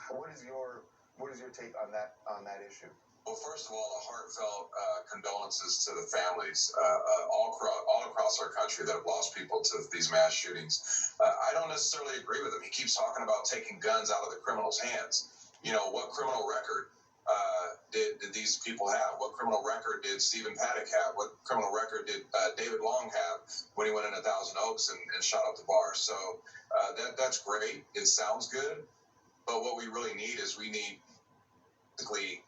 What is your take on that issue? Well, first of all, a heartfelt condolences to the families all across our country that have lost people to these mass shootings. I don't necessarily agree with him. He keeps talking about taking guns out of the criminals' hands. You know, what criminal record did these people have? What criminal record did Stephen Paddock have? What criminal record did David Long have when he went in 1,000 Oaks and shot up the bar? So that's great. It sounds good. But what we really need is basically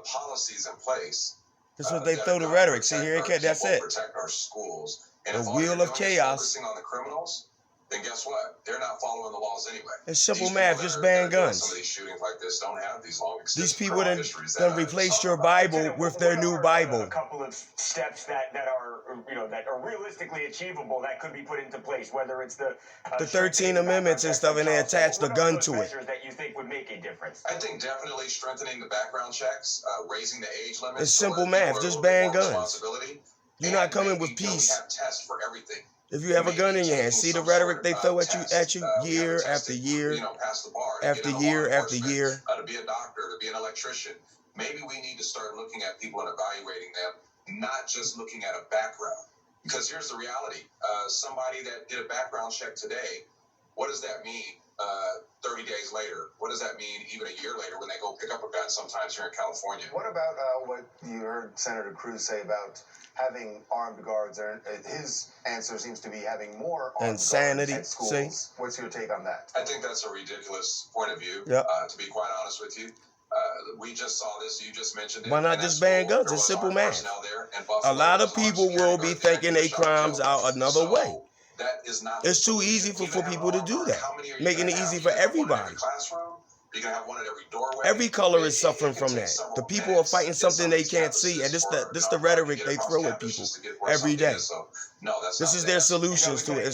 policies in place. That's what they throw the rhetoric. See, here, that's it. Protect our schools. And the if wheel of chaos. Focusing on the criminals, then guess what? They're not following the laws anyway. It's simple math. Just ban guns. Some of these shootings like this don't have these long. These people done replaced your Bible with their new Bible. A couple of steps that are realistically achievable that could be put into place. Whether it's the 13 amendments and stuff, and they attached a gun to it. That you think would make a difference? I think definitely strengthening the background checks, raising the age limit. It's simple math. Just ban guns. You're not coming with peace. We have tests for everything. If you have a gun in your hand, see the rhetoric they throw at you year after year, after year after year. To be a doctor, to be an electrician, maybe we need to start looking at people and evaluating them, not just looking at a background. Because here's the reality: somebody that did a background check today, what does that mean? 30 days later, what does that mean? Even a year later, when they go pick up a gun, sometimes here in California. What about what you heard Senator Cruz say about having armed guards? His answer seems to be having more armed insanity. Guards at schools. See? What's your take on that? I think that's a ridiculous point of view. Yep. To be quite honest with you, we just saw this. You just mentioned it. Why not just ban guns? It's simple math. A lot of people will be thinking they crimes out another way. That is not. It's too easy for people to do that. Making it easy for everybody. You're gonna have one at every doorway. Every color is suffering from that. The people are fighting something they can't see, and this the rhetoric they throw at people every day. This is their solutions to it.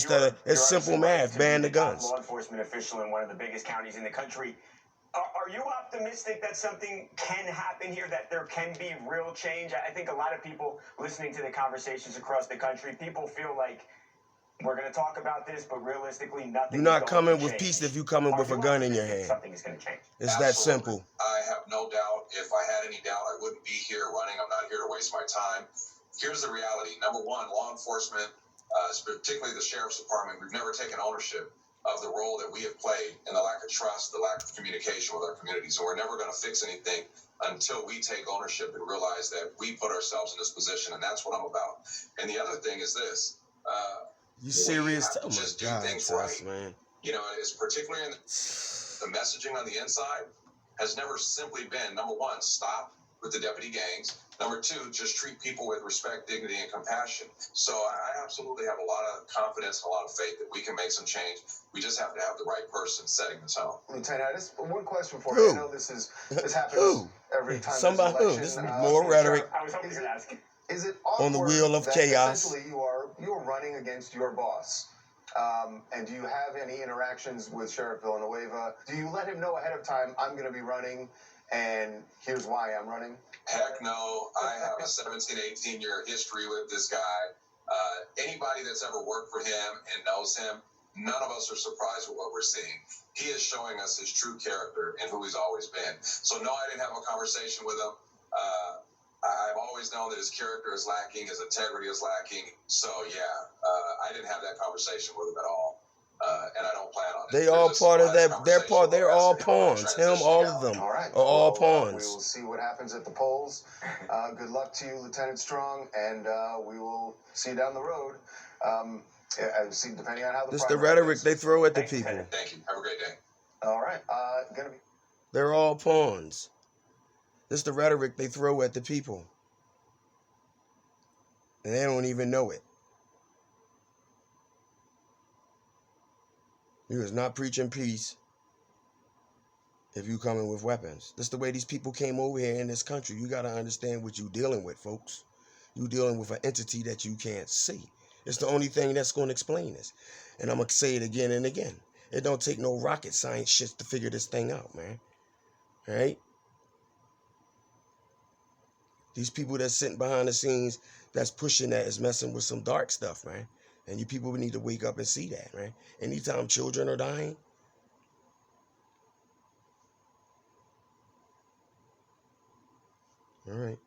It's simple math. Ban the guns. Law enforcement official in one of the biggest counties in the country. Are you optimistic that something can happen here, that there can be real change? I think a lot of people listening to the conversations across the country, people feel like we're going to talk about this, but realistically, nothing. You're not coming with peace if you coming with a gun in your hand. Something is going to change. It's that simple. I have no doubt. If I had any doubt, I wouldn't be here running. I'm not here to waste my time. Here's the reality. Number one, law enforcement, particularly the sheriff's department, we've never taken ownership of the role that we have played in the lack of trust, the lack of communication with our communities. And we're never going to fix anything until we take ownership and realize that we put ourselves in this position. And that's what I'm about. And the other thing is this. You serious? Oh my God, things right, man. You know, it's particularly in the messaging on the inside has never simply been, number one, stop with the deputy gangs. Number two, just treat people with respect, dignity, and compassion. So I absolutely have a lot of confidence and a lot of faith that we can make some change. We just have to have the right person setting the tone. Lieutenant, just one question for you. I know this happens every time. Somebody who? This is more rhetoric. I was hoping you'd ask. Is it on the wheel of chaos? Essentially, you are running against your boss. And do you have any interactions with Sheriff Villanueva? Do you let him know ahead of time, I'm going to be running, and here's why I'm running? Heck no. I have a 17, 18-year history with this guy. Anybody that's ever worked for him and knows him, none of us are surprised with what we're seeing. He is showing us his true character and who he's always been. So no, I didn't have a conversation with him. I've always known that his character is lacking, his integrity is lacking. So yeah, I didn't have that conversation with him at all, and I don't plan on it. They all part of that. They're all pawns. Him, all of them are all pawns. We will see what happens at the polls. Good luck to you, Lieutenant Strong, and we will see you down the road. See, depending on how this the rhetoric they throw at the people. Thank you. Have a great day. All right. They're all pawns. This is the rhetoric they throw at the people. And they don't even know it. You is not preaching peace if you coming with weapons. This is the way these people came over here in this country. You got to understand what you're dealing with, folks. You're dealing with an entity that you can't see. It's the only thing that's going to explain this. And I'm going to say it again and again. It don't take no rocket science shit to figure this thing out, man. All right? These people that's sitting behind the scenes that's pushing that is messing with some dark stuff, man. And you people need to wake up and see that, man. Anytime children are dying, All right.